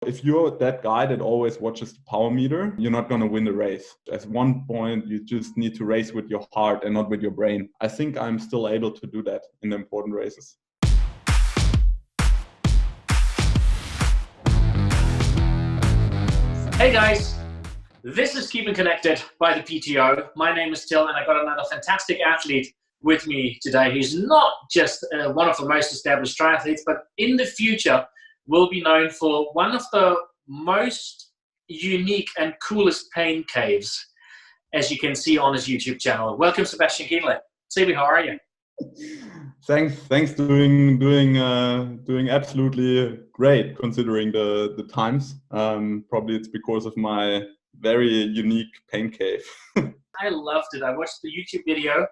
If you're that guy that always watches the power meter, you're not going to win the race. At one point, you just need to race with your heart and not with your brain. I think I'm still able to do that in the important races. Hey guys, this is Keeping Connected by the PTO. My name is Till and I got another fantastic athlete with me today. He's not just one of the most established triathletes, but in the future will be known for one of the most unique and coolest pain caves, as you can see on his YouTube channel. Welcome, Sebastian Kienle. Sebi, how are you? Thanks. Doing absolutely great considering the times. Probably it's because of my very unique pain cave. I loved it. I watched the YouTube video.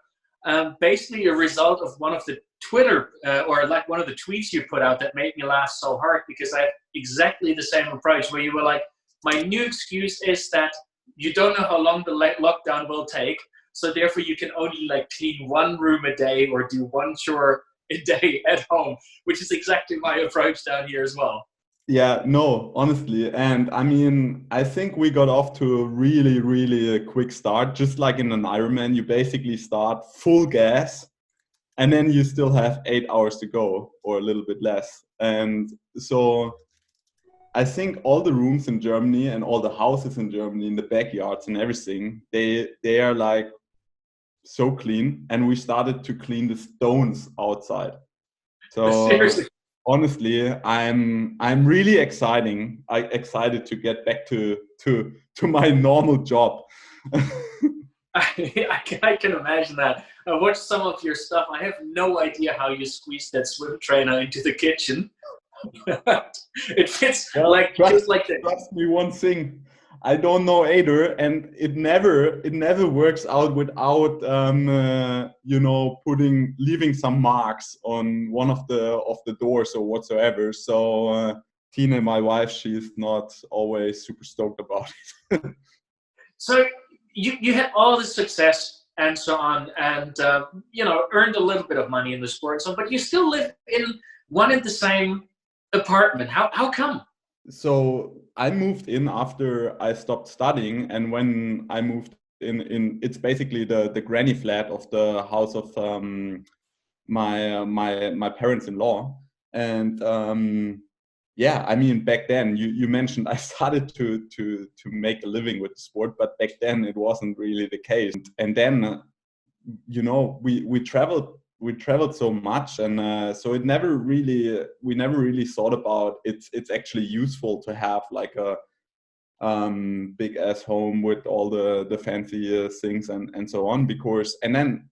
Basically a result of one of the Twitter or like one of the tweets you put out that made me laugh so hard, because I had exactly the same approach where you were like, my new excuse is that you don't know how long the lockdown will take, so therefore you can only like clean one room a day or do one chore a day at home, which is exactly my approach down here as well. Yeah, no, honestly. And I mean, I think we got off to a really a quick start. Just like in an Ironman, you basically start full gas and then you still have 8 hours to go or a little bit less. And so I think all the rooms in Germany and all the houses in Germany, in the backyards and everything, they are like so clean. And we started to clean the stones outside. So seriously, honestly, I'm really excited to get back to my normal job. I can imagine that. I watched some of your stuff. I have no idea how you squeeze that swim trainer into the kitchen. It fits like just like that. Trust me, one thing, I don't know either, and it never works out without leaving some marks on one of the doors or whatsoever. So Tina, my wife, she's not always super stoked about it. So you had all this success and so on, and earned a little bit of money in the sport, so but you still live in one and the same apartment. How come? So I moved in after I stopped studying, and when I moved in it's basically the granny flat of the house of my parents-in-law. And yeah, I mean, back then you mentioned I started to make a living with the sport, but back then it wasn't really the case. And then we traveled so much, and so we never really thought about it's actually useful to have like a big ass home with all the fancy things and so on, because and then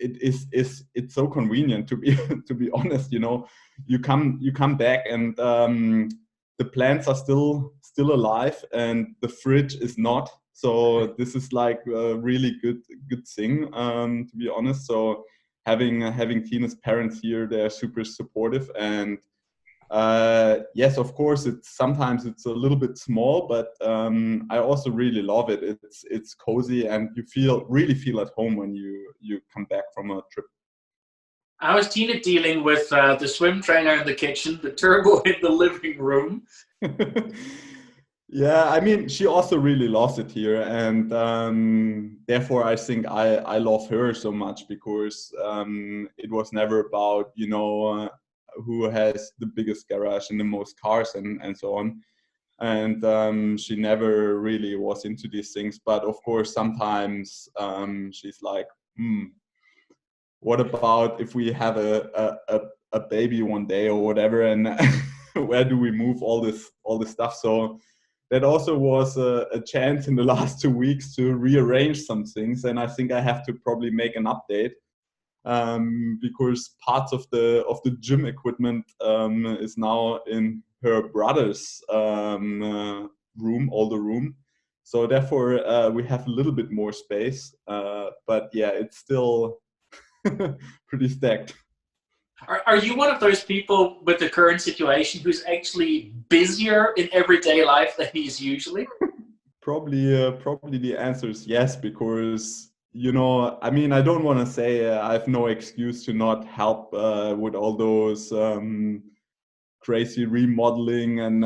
it's so convenient to be to be honest. You come back and the plants are still alive and the fridge is not. So this is like a really good thing, to be honest. So having Tina's parents here, they're super supportive. And yes, of course, sometimes it's a little bit small, but I also really love it. It's cozy and you really feel at home when you come back from a trip. How is Tina dealing with the swim trainer in the kitchen, the turbo in the living room? Yeah, I mean, she also really loves it here, and therefore I think I love her so much, because it was never about who has the biggest garage and the most cars and so on. And she never really was into these things, but of course sometimes she's like, what about if we have a baby one day or whatever, and where do we move all this stuff? So that also was a chance in the last 2 weeks to rearrange some things, and I think I have to probably make an update, because parts of the gym equipment is now in her brother's room, older room. So therefore we have a little bit more space, but yeah, it's still pretty stacked. Are you one of those people with the current situation who's actually busier in everyday life than he's usually? Probably the answer is yes, because I mean, I don't want to say I have no excuse to not help with all those crazy remodeling and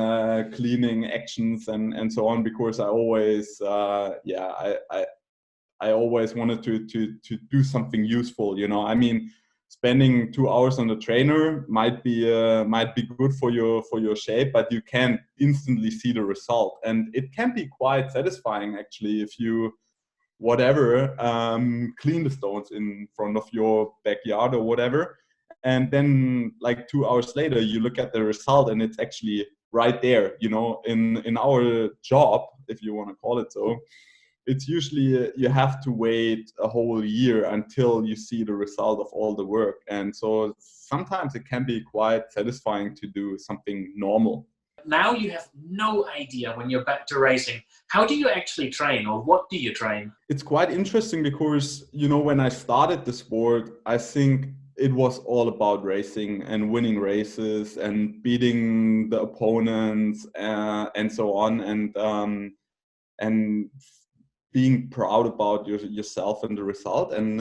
cleaning actions and so on, because I always I always wanted to do something useful, you know. I mean, spending 2 hours on the trainer might be good for your shape, but you can't instantly see the result, and it can be quite satisfying actually if you clean the stones in front of your backyard or whatever, and then like 2 hours later you look at the result and it's actually right there, you know. In our job, if you want to call it so, it's usually you have to wait a whole year until you see the result of all the work, and so sometimes it can be quite satisfying to do something normal. Now you have no idea when you're back to racing. How do you actually train, or what do you train? It's quite interesting because, you know, when I started the sport, I think it was all about racing and winning races and beating the opponents and so on, and being proud about yourself and the result. And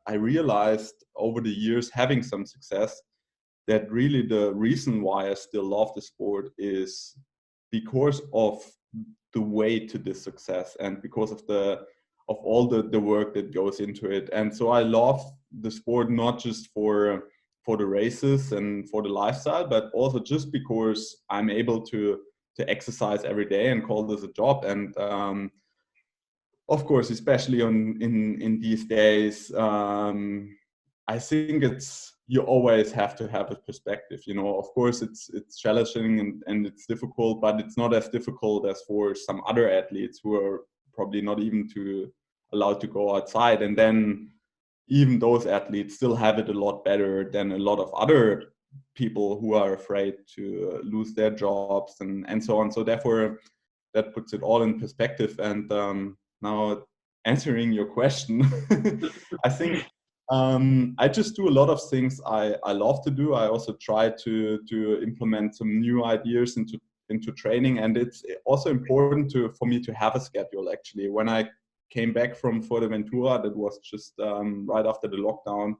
I realized over the years, having some success, that really the reason why I still love the sport is because of the way to this success and because of all the work that goes into it. And so I love the sport not just for the races and for the lifestyle, but also just because I'm able to exercise every day and call this a job. And of course, especially in these days, I think you always have to have a perspective. You know, of course, it's challenging and it's difficult, but it's not as difficult as for some other athletes who are probably not even allowed to go outside. And then even those athletes still have it a lot better than a lot of other people who are afraid to lose their jobs and so on. So therefore, that puts it all in perspective. And now answering your question, I think I just do a lot of things I love to do. I also try to implement some new ideas into training, and it's also important for me to have a schedule. Actually, when I came back from Fuerteventura, that was just right after the lockdown,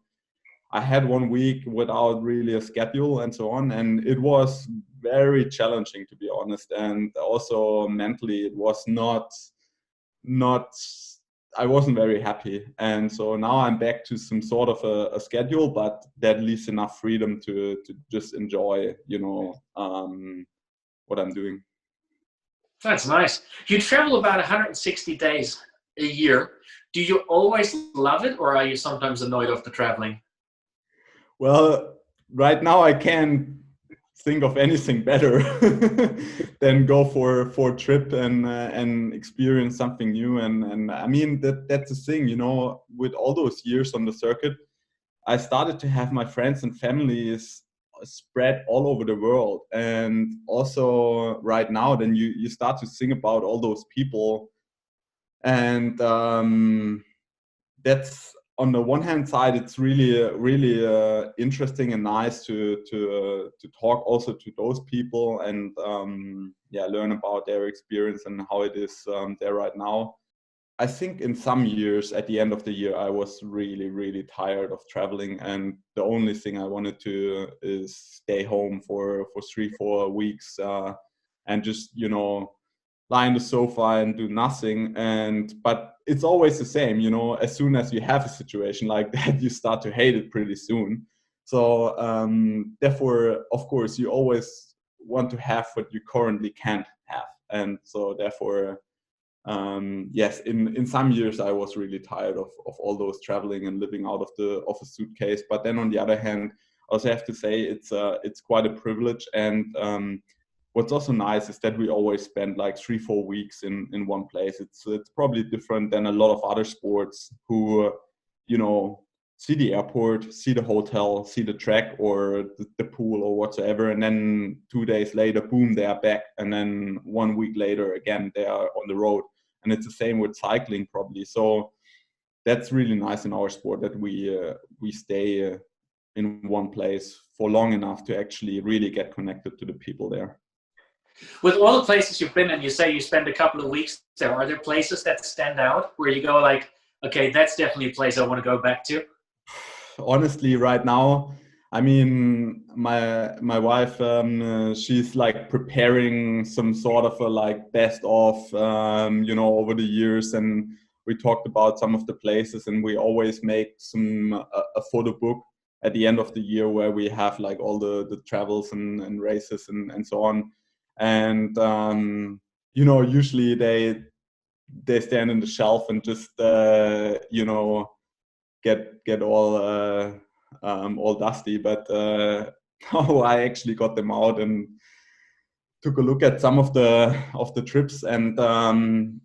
I had 1 week without really a schedule and so on, and it was very challenging, to be honest. And also mentally, it was not I wasn't very happy. And so now I'm back to some sort of a schedule, but that leaves enough freedom to just enjoy, you know, what I'm doing. That's nice. You travel about 160 days a year. Do you always love it, or are you sometimes annoyed of the traveling? Well, right now I can't think of anything better than go for a trip and experience something new. And I mean, that's the thing, you know, with all those years on the circuit, I started to have my friends and families spread all over the world. And also right now, then you start to think about all those people. And that's, on the one hand side, it's really interesting and nice to talk also to those people and learn about their experience and how it is there right now. I think in some years, at the end of the year, I was really tired of traveling, and the only thing I wanted to is stay home for 3-4 weeks and just, you know, lie on the sofa and do nothing. But it's always the same, you know, as soon as you have a situation like that, you start to hate it pretty soon. So therefore, of course, you always want to have what you currently can't have. And so therefore, yes, in some years I was really tired of all those traveling and living out of a suitcase. But then on the other hand, I also have to say it's quite a privilege. And what's also nice is that we always spend like 3-4 weeks in one place. It's probably different than a lot of other sports who, you know, see the airport, see the hotel, see the track or the pool or whatsoever, and then 2 days later, boom, they are back, and then 1 week later, again, they are on the road. And it's the same with cycling, probably. So that's really nice in our sport, that we stay in one place for long enough to actually really get connected to the people there. With all the places you've been in, you say you spend a couple of weeks there. Are there places that stand out where you go like, okay, that's definitely a place I want to go back to? Honestly, right now, I mean, my wife, she's like preparing some sort of a like best of, over the years, and we talked about some of the places, and we always make a photo book at the end of the year where we have like all the travels and races and so on, and usually they stand in the shelf and just get all dusty, but now I actually got them out and took a look at some of the trips, and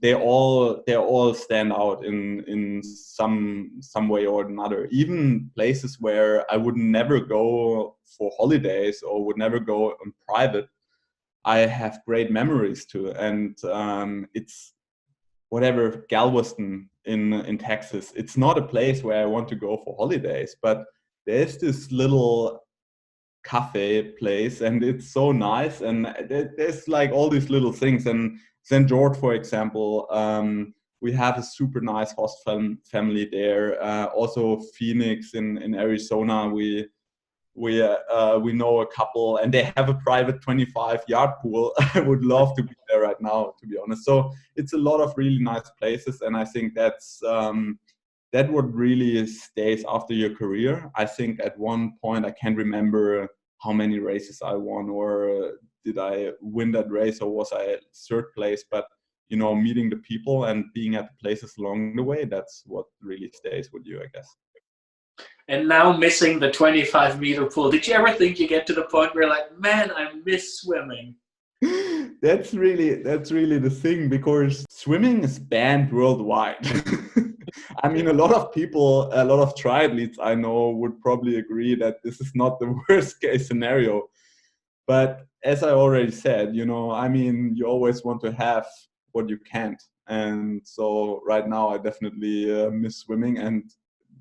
they all stand out in some way or another. Even places where I would never go for holidays or would never go on private, I have great memories to, and it's whatever, Galveston in Texas. It's not a place where I want to go for holidays, but there's this little cafe place, and it's so nice. And there's like all these little things. And St. George, for example, we have a super nice host family there. Also, Phoenix in Arizona, we know a couple, and they have a private 25-yard pool. I would love to be there right now, to be honest. So it's a lot of really nice places, and I think that what really stays after your career. I think at one point I can't remember how many races I won, or did I win that race, or was I third place, but meeting the people and being at the places along the way, that's what really stays with you, I guess. And now missing the 25-meter pool. Did you ever think you get to the point where you're like, man, I miss swimming? That's really the thing, because swimming is banned worldwide. I mean, a lot of triathletes I know would probably agree that this is not the worst case scenario. But as I already said, I mean, you always want to have what you can't. And so right now I definitely miss swimming. And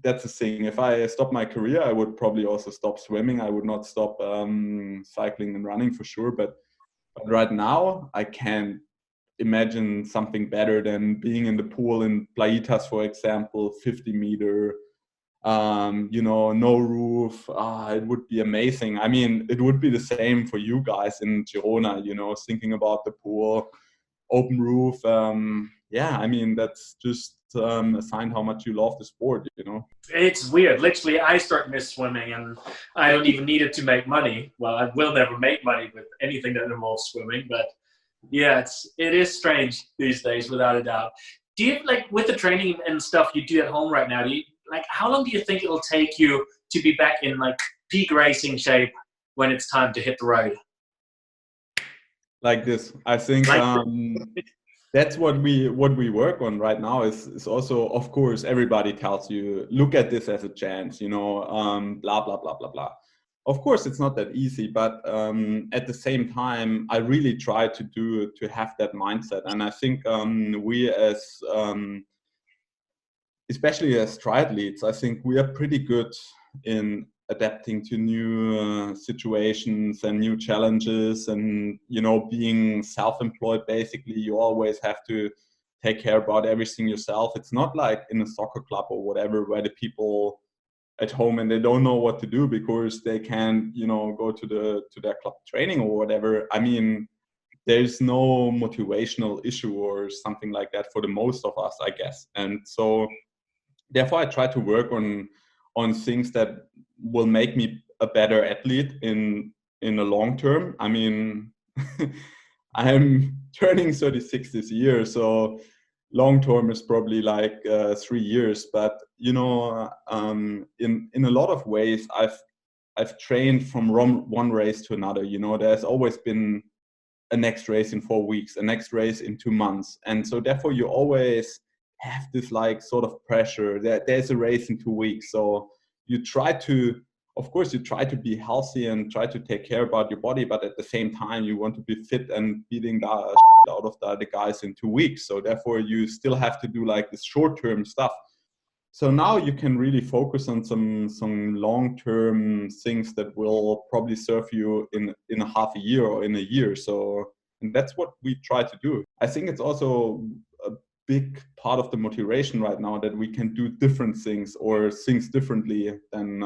that's the thing. If I stop my career, I would probably also stop swimming. I would not stop cycling and running for sure. But right now, I can't imagine something better than being in the pool in Playitas, for example, 50-meter, no roof. It would be amazing. I mean, it would be the same for you guys in Girona, thinking about the pool, open roof. Yeah, I mean, that's just a sign how much you love the sport, It's weird. Literally, I start miss swimming, and I don't even need it to make money. Well, I will never make money with anything that involves swimming, but yeah, it is strange these days, without a doubt. Do you, like, with the training and stuff you do at home right now, how long do you think it'll take you to be back in like peak racing shape when it's time to hit the road? Like this, I think. That's what we work on right now. Is also, of course, everybody tells you, look at this as a chance, blah blah blah blah blah. Of course, it's not that easy, but at the same time, I really try to have that mindset. And I think we as especially as triathletes, I think we are pretty good in adapting to new situations and new challenges. And being self-employed, basically you always have to take care about everything yourself. It's not like in a soccer club or whatever, where the people at home and they don't know what to do because they can't go to their club training or whatever. I mean, there's no motivational issue or something like that for the most of us, I guess. And so therefore I try to work on things that will make me a better athlete in the long term. I mean, I'm turning 36 this year, so long term is probably like 3 years. But in a lot of ways, I've trained from one race to another. There's always been a next race in 4 weeks, a next race in 2 months, and so therefore you always have this like sort of pressure that there's a race in 2 weeks. So you try to, of course, you try to be healthy and try to take care about your body, but at the same time you want to be fit and beating the out of the guys in 2 weeks. So therefore you still have to do like this short-term stuff. So now you can really focus on some long-term things that will probably serve you in a half a year or in a year. So, and that's what we try to do. I think it's also big part of the motivation right now, that we can do different things or things differently than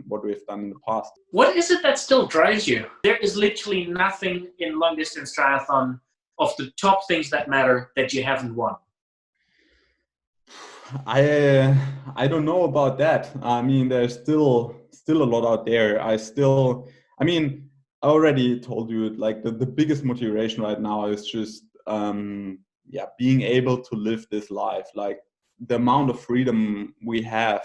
what we've done in the past. What is it that still drives you? There is literally nothing in long distance triathlon of the top things that matter that you haven't won. I don't know about that. I mean, there's still a lot out there. I mean, I already told you, like the biggest motivation right now is just being able to live this life. Like the amount of freedom we have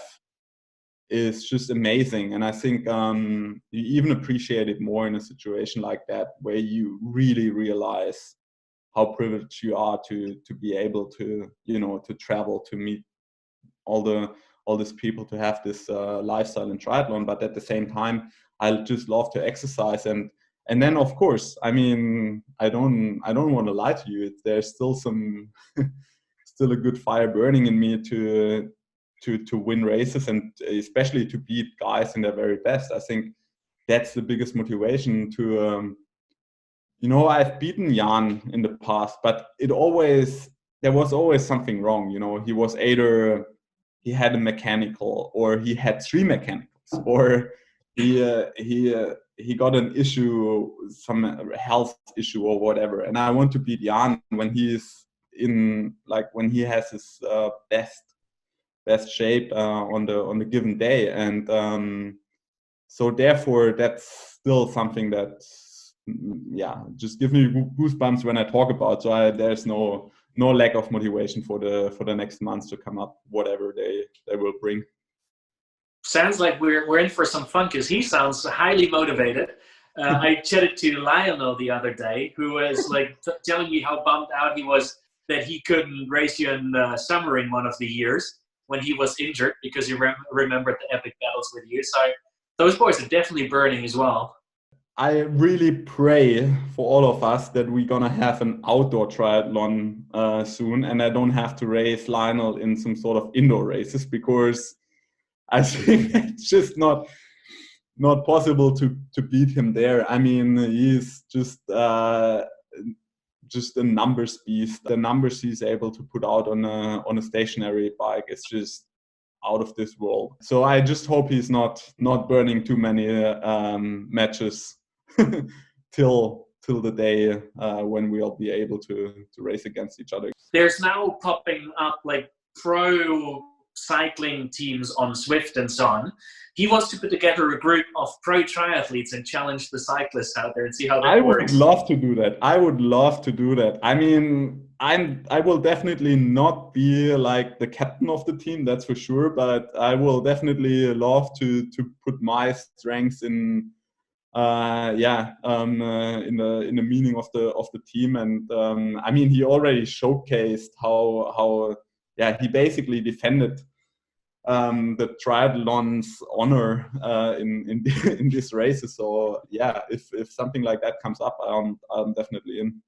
is just amazing, and I think you even appreciate it more in a situation like that, where you really realize how privileged you are to be able to, you know, to travel, to meet all these people, to have this lifestyle in triathlon. But at the same time, I just love to exercise, and then of course, I mean, I don't want to lie to you. There's still some still a good fire burning in me to win races, and especially to beat guys in their very best. I think that's the biggest motivation to you know, I've beaten Jan in the past, but there was always something wrong. You know, he was either he had a mechanical, or he had 3 mechanicals, or he got an issue, some health issue or whatever. And I want to beat Jan when he's when he has his best shape on the given day. And so therefore, that's still something that just gives me goosebumps when I talk about. So there's no lack of motivation for the next months to come up, whatever they will bring. Sounds like we're in for some fun, because he sounds highly motivated. I chatted to Lionel the other day, who was like telling me how bummed out he was that he couldn't race you in summer in one of the years when he was injured, because he remembered the epic battles with you. So those boys are definitely burning as well. I really pray for all of us that we're gonna have an outdoor triathlon soon, and I don't have to race Lionel in some sort of indoor races, because I think it's just not possible to beat him there. I mean, he's just a numbers beast. The numbers he's able to put out on a stationary bike is just out of this world. So I just hope he's not burning too many matches till the day when we'll be able to race against each other. There's now popping up like pro cycling teams on Swift and so on. He wants to put together a group of pro triathletes and challenge the cyclists out there and see how that works. I would love to do that. I mean, I will definitely not be like the captain of the team, that's for sure, but I will definitely love to put my strengths in in the meaning of the team. And I mean, he already showcased how he basically defended the triathlon's honor in these races. So yeah, if something like that comes up, I'm definitely in.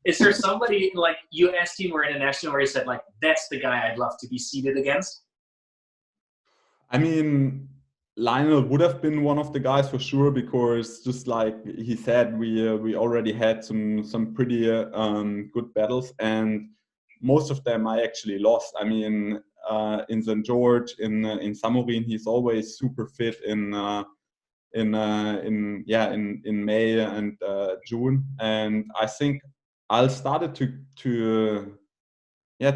Is there somebody in like US team or international where you said like, that's the guy I'd love to be seated against? I mean, Lionel would have been one of the guys for sure, because just like he said, we already had some pretty good battles, and most of them I actually lost. I mean, in St. George, in Samorin, he's always super fit in May and June, and I think I started to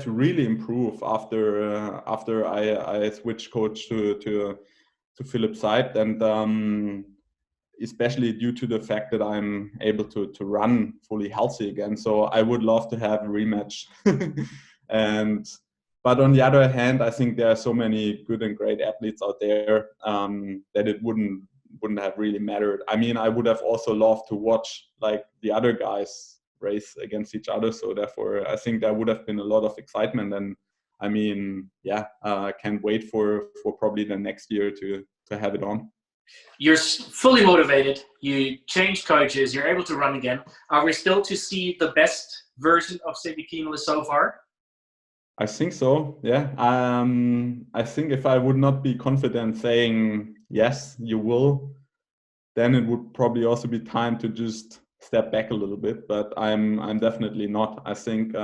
really improve after I switched coach to Philip Seid, and especially due to the fact that I'm able to run fully healthy again. So I would love to have a rematch. But on the other hand, I think there are so many good and great athletes out there that it wouldn't have really mattered. I mean, I would have also loved to watch like the other guys race against each other. So therefore, I think there would have been a lot of excitement. And I mean, I can't wait for probably the next year to have it on. You're fully motivated. You change coaches. You're able to run again. Are we still to see the best version of Sebi Kienle so far? I think so. Yeah. I think if I would not be confident saying yes, you will, then it would probably also be time to just step back a little bit. But I'm definitely not. I think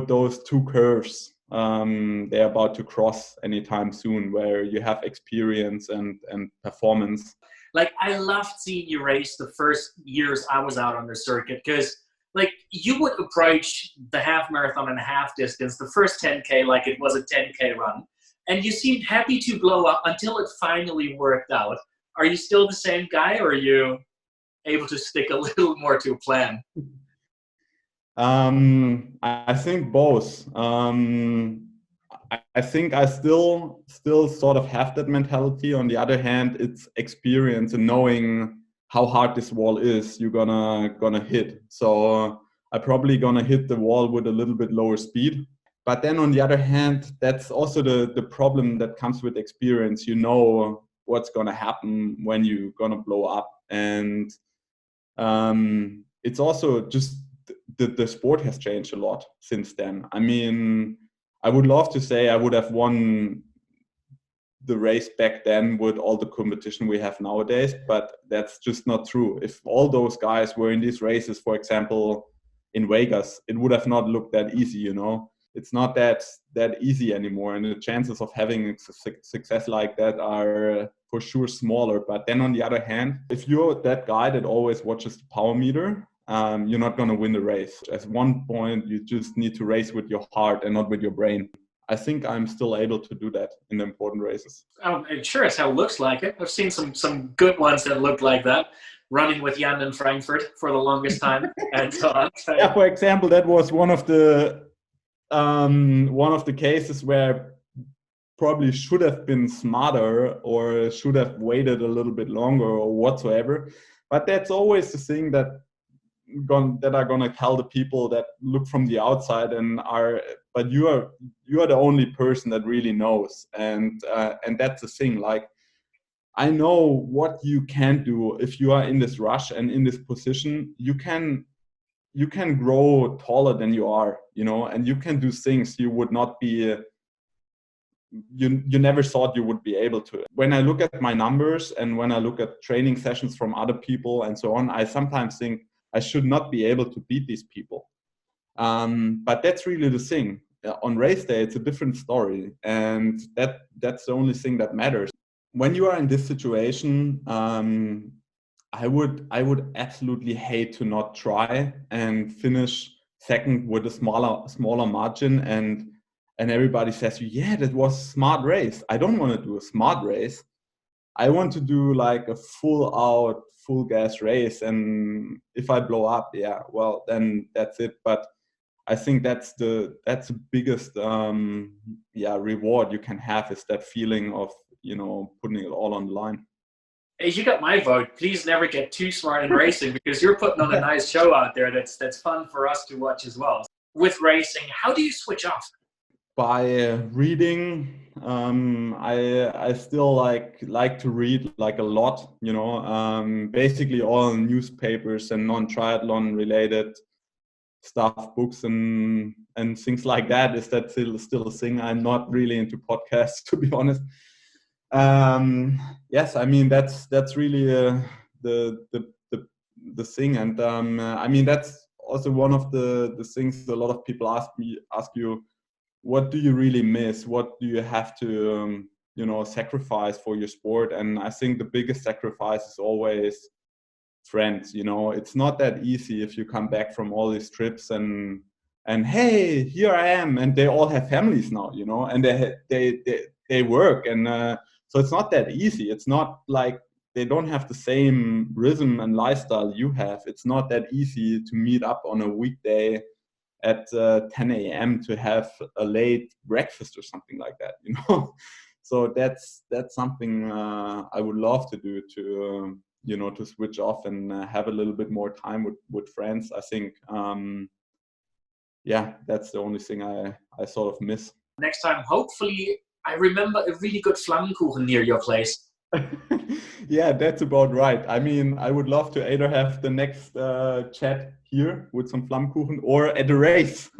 those two curves they're about to cross anytime soon, where you have experience and performance. Like, I loved seeing you race the first years I was out on the circuit, because like you would approach the half marathon and a half distance, the first 10K, like it was a 10K run, and you seemed happy to blow up until it finally worked out. Are you still the same guy, or are you able to stick a little more to a plan? I think both. I think I still sort of have that mentality. On the other hand, it's experience and knowing how hard this wall is you're gonna hit. So I'm probably gonna hit the wall with a little bit lower speed. But then on the other hand, that's also the problem that comes with experience. You know what's gonna happen when you're gonna blow up. And it's also just the sport has changed a lot since then. I mean, I would love to say I would have won the race back then with all the competition we have nowadays, but that's just not true. If all those guys were in these races, for example, in Vegas, it would have not looked that easy, It's not that easy anymore, and the chances of having success like that are for sure smaller. But then on the other hand, if you're that guy that always watches the power meter, you're not going to win the race. At one point, you just need to race with your heart and not with your brain. I think I'm still able to do that in the important races. It sure as hell looks like it. I've seen some good ones that look like that. Running with Jan in Frankfurt for the longest time, and so on. Yeah, for example, that was one of the cases where probably should have been smarter or should have waited a little bit longer or whatsoever. But that's always the thing that are going to tell the people that look from the outside but you are the only person that really knows. And that's the thing. Like, I know what you can do if you are in this rush and in this position. You can grow taller than you are, and you can do things you would not be, you never thought you would be able to. When I look at my numbers and when I look at training sessions from other people and so on, I sometimes think I should not be able to beat these people. But that's really the thing. On race day, it's a different story. And that's the only thing that matters. When you are in this situation, I would absolutely hate to not try and finish second with a smaller margin, and everybody says, yeah, that was a smart race. I don't want to do a smart race. I want to do like a full gas race, and if I blow up, yeah, well, then that's it. But I think that's the biggest reward you can have, is that feeling of putting it all on the line. Hey, you got my vote. Please never get too smart in racing, because you're putting on a nice show out there that's fun for us to watch as well. With racing, how do you switch off? By reading. I still like to read like a lot, basically all newspapers and non-triathlon related stuff, books and things like that. Is that still a thing? I'm not really into podcasts, to be honest. Yes, I mean that's really the thing, and I mean that's also one of the things a lot of people ask you, what do you really miss? What do you have to sacrifice for your sport? And I think the biggest sacrifice is always friends. It's not that easy if you come back from all these trips and hey, here I am, and they all have families now, and they work, and so it's not that easy. It's not like they don't have the same rhythm and lifestyle you have. It's not that easy to meet up on a weekday at 10 a.m. to have a late breakfast or something like that, So that's something I would love to do, to to switch off and have a little bit more time with friends. I think that's the only thing I sort of miss. Next time, hopefully, I remember a really good Flammkuchen near your place. Yeah, that's about right. I mean, I would love to either have the next chat here with some Flammkuchen or at a race.